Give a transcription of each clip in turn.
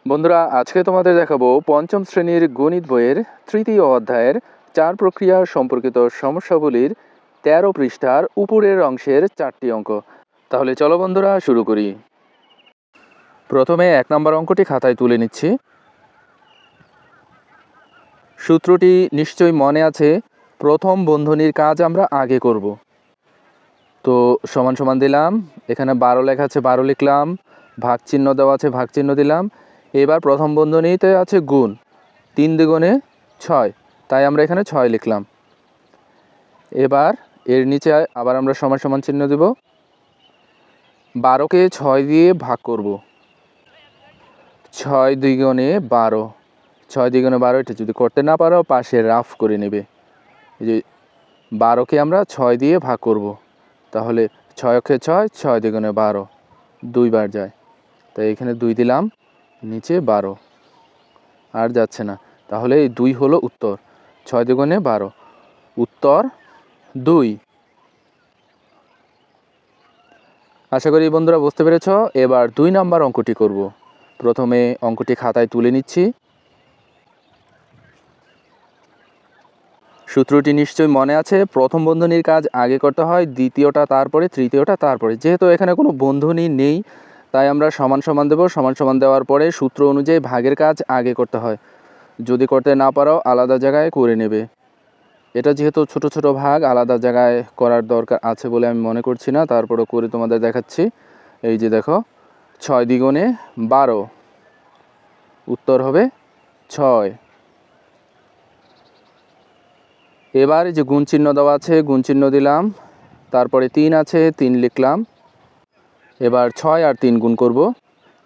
বন্ধুরা, আজকে তোমাদের দেখাবো পঞ্চম শ্রেণীর গণিত বইয়ের তৃতীয় অধ্যায়ের চার প্রক্রিয়া সম্পর্কিত সমস্যাগুলির ১৩ পৃষ্ঠার উপরের অংশের 4টি অঙ্ক। তাহলে চলো বন্ধুরা শুরু করি। প্রথমে 1 নম্বর অঙ্কটি খাতায় তুলে নিচ্ছি। সূত্রটি নিশ্চয়ই মনে আছে, প্রথম বন্ধনীর কাজ আমরা আগে করব। তো সমান সমান দিলাম, এখানে 12 লেখা আছে 12 লিখলাম, ভাগ চিহ্ন দেওয়া আছে ভাগ চিহ্ন দিলাম। এবার প্রথম বন্ধনীতে আছে গুণ, 3 দ্বিগুণে 6, তাই আমরা এখানে 6 লিখলাম। এবার এর নিচে আবার আমরা সমান সমান চিহ্ন দেব, 12কে 6 দিয়ে ভাগ করব। 6 দ্বিগুণে 12, 6 দ্বিগুণে 12, এটা যদি করতে না পারো পাশে রাফ করে নেবে। এই যে 12কে আমরা 6 দিয়ে ভাগ করব, তাহলে 6 অক্ষে 6, 6 দ্বিগুণে 12, 2 বার যায়, তাই এখানে 2 দিলাম, নিচে 12 আর যাচ্ছে না, তাহলে এই 2 হলো উত্তর। 6 দ্বিগুণে 12, উত্তর 2। আশা করি বন্ধুরা বুঝতে পেরেছ। এবার 2 নম্বর অঙ্কটি করব। প্রথমে অঙ্কটি খাতায় তুলে নিচ্ছি। সূত্রটি নিশ্চয়ই মনে আছে, প্রথম বন্ধনীর কাজ আগে করতে হয়, দ্বিতীয়টা তারপরে, তৃতীয়টা তারপরে। যেহেতু এখানে কোনো বন্ধনী নেই, তাই আমরা সমান সমান দেব। সমান সমান দেওয়ার পরে সূত্র অনুযায়ী ভাগের কাজ আগে করতে হয়, যদি করতে না পারো আলাদা জায়গায় করে নেবে। এটা যেহেতু ছোট ছোট ভাগ, আলাদা জায়গায় করার দরকার আছে বলে আমি মনে করছি না, তারপরেও করে তোমাদের দেখাচ্ছি। এই যে দেখো, 6 দ্বিগুণে 12, উত্তর হবে 6। এবার যে গুণ চিহ্ন দেওয়া আছে গুণ চিহ্ন দিলাম, তারপরে 3 আছে 3 লিখলাম। এবার 6 আর 3 গুণ করব,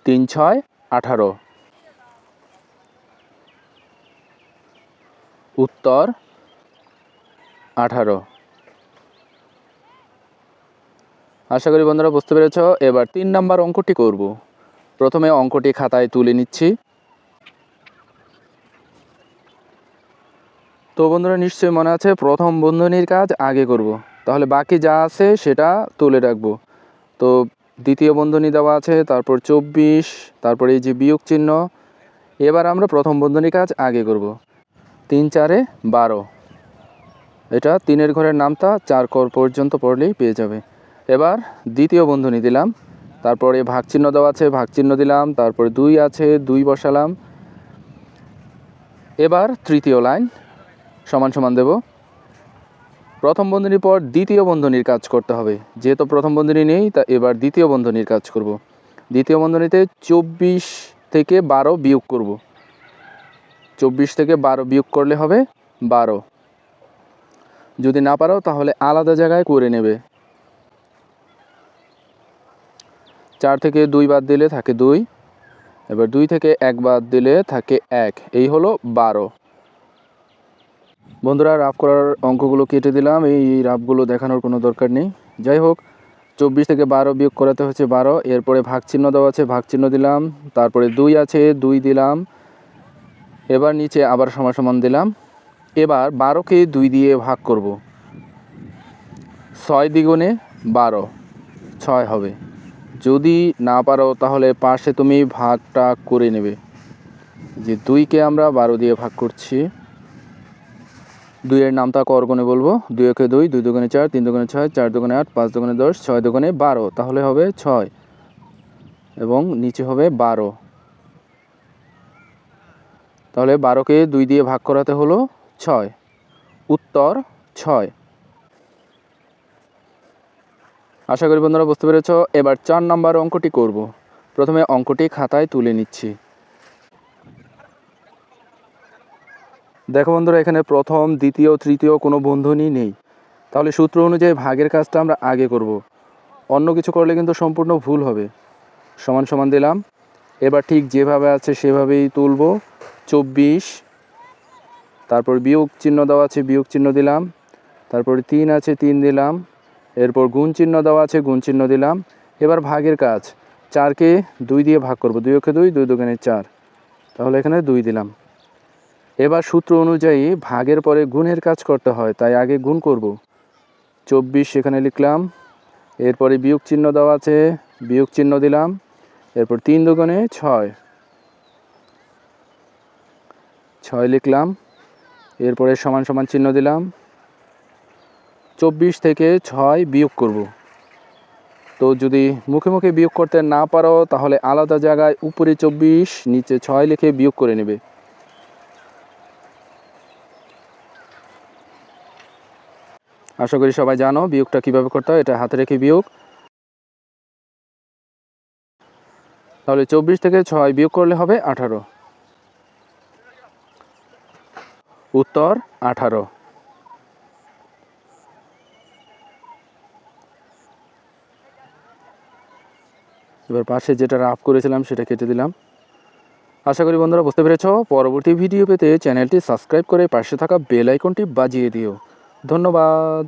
3 6 18, উত্তর 18। আশা করি বন্ধুরা বুঝতে পেরেছ। এবার 3 নম্বর অঙ্কটি করব। প্রথমে অঙ্কটি খাতায় তুলে নিচ্ছি। তো বন্ধুরা নিশ্চয়ই মনে আছে, প্রথম বন্ধনীর কাজ আগে করব, তাহলে বাকি যা আছে সেটা তুলে রাখবো। তো দ্বিতীয় বন্ধনী দেওয়া আছে, তারপর 24, তারপরে এই যে বিয়োগ চিহ্ন। এবার আমরা প্রথম বন্ধনীর কাজ আগে করব। 3 4 12, এটা 3-এর ঘরের নামতা 4 ঘর পর্যন্ত পড়লেই পেয়ে যাবে। এবার দ্বিতীয় বন্ধনী দিলাম, তারপরে ভাগ চিহ্ন দেওয়া আছে ভাগ চিহ্ন দিলাম, তারপরে 2 আছে 2 বসালাম। এবার তৃতীয় লাইন সমান সমান দেব। প্রথম বন্ধনীর পর দ্বিতীয় বন্ধনীর কাজ করতে হবে, যেহেতু প্রথম বন্ধনী নেই, তা এবার দ্বিতীয় বন্ধনীর কাজ করব। দ্বিতীয় বন্ধনীতে 24 থেকে 12 বিয়োগ করব। 24 থেকে 12 বিয়োগ করলে হবে 12। যদি না পারো তাহলে আলাদা জায়গায় করে নেবে। 4 থেকে 2 বাদ দিলে থাকে 2, এবার 2 থেকে 1 বাদ দিলে থাকে 1, এই হলো 12। বন্ধুরা রাফ করার অঙ্কগুলো কেটে দিলাম, এই রাফগুলো দেখানোর কোনো দরকার নেই। যাই হোক, 24 থেকে 12 বিয়োগ করাতে হচ্ছে 12। এরপরে ভাগ চিহ্ন দেওয়া আছে ভাগ চিহ্ন দিলাম, তারপরে 2 আছে 2 দিলাম। এবার নিচে আবার সমান সমান দিলাম। এবার 12কে 2 দিয়ে ভাগ করব। 6 দ্বিগুণে 12, 6 হবে। যদি না পারো তাহলে পাশে তুমি ভাগটা করে নেবে। যে 2কে আমরা 12 দিয়ে ভাগ করছি, 2-এর নামটা করগুণে বলবো। 2 একে 2, 2 দুগুণে 4, 3 দুগুণে 6, 4 দুগুণে 8, 5 দুগুণে 10, 6 দুগুণে 12, তাহলে হবে 6 এবং নিচে হবে 12। তাহলে 12কে 2 দিয়ে ভাগ করাতে হলো 6, উত্তর 6। আশা করি বন্ধুরা বুঝতে পেরেছ। এবার 4 নম্বর অঙ্কটি করব। প্রথমে অঙ্কটি খাতায় তুলে নিচ্ছি। দেখো বন্ধুরা, এখানে প্রথম দ্বিতীয় তৃতীয় কোনো বন্ধনী নেই, তাহলে সূত্র অনুযায়ী ভাগের কাজটা আমরা আগে করব। অন্য কিছু করলে কিন্তু সম্পূর্ণ ভুল হবে। সমান সমান দিলাম, এবার ঠিক যেভাবে আছে সেভাবেই তুলব। 24, তারপর বিয়োগ চিহ্ন দেওয়া আছে বিয়োগ চিহ্ন দিলাম, তারপরে 3 আছে 3 দিলাম, এরপর গুণ চিহ্ন দেওয়া আছে গুণ চিহ্ন দিলাম। এবার ভাগের কাজ, 4কে 2 দিয়ে ভাগ করব। 2 একে 2, 2 দুগুণে 4, তাহলে এখানে 2 দিলাম। এবার সূত্র অনুযায়ী ভাগের পরে গুণের কাজ করতে হয়, তাই আগে গুণ করব। 24 সেখানে লিখলাম, এরপরে বিয়োগ চিহ্ন দেওয়া আছে বিয়োগ চিহ্ন দিলাম, এরপর 3 দুগুণে 6, 6 লিখলাম, এরপরে সমান সমান চিহ্ন দিলাম। 24 থেকে 6 বিয়োগ করব। তো যদি মুখে মুখে বিয়োগ করতে না পারো তাহলে আলাদা জায়গায় উপরে 24 নিচে 6 লিখে বিয়োগ করে নেবে। আশা করি সবাই জানো বিয়োগটা কিভাবে করতে হয়। এটা হাতে রেখে বিয়োগ। তাহলে 24 থেকে 6 বিয়োগ করলে হবে 18। উত্তর 18। এবার পাশে যেটা রাফ করেছিলাম সেটা কেটে দিলাম। আশা করি বন্ধুরা বুঝতে পেরেছো। পরবর্তী ভিডিও পেতে চ্যানেলটি সাবস্ক্রাইব করে পাশে থাকা বেল আইকনটি বাজিয়ে দিও। ধন্যবাদ।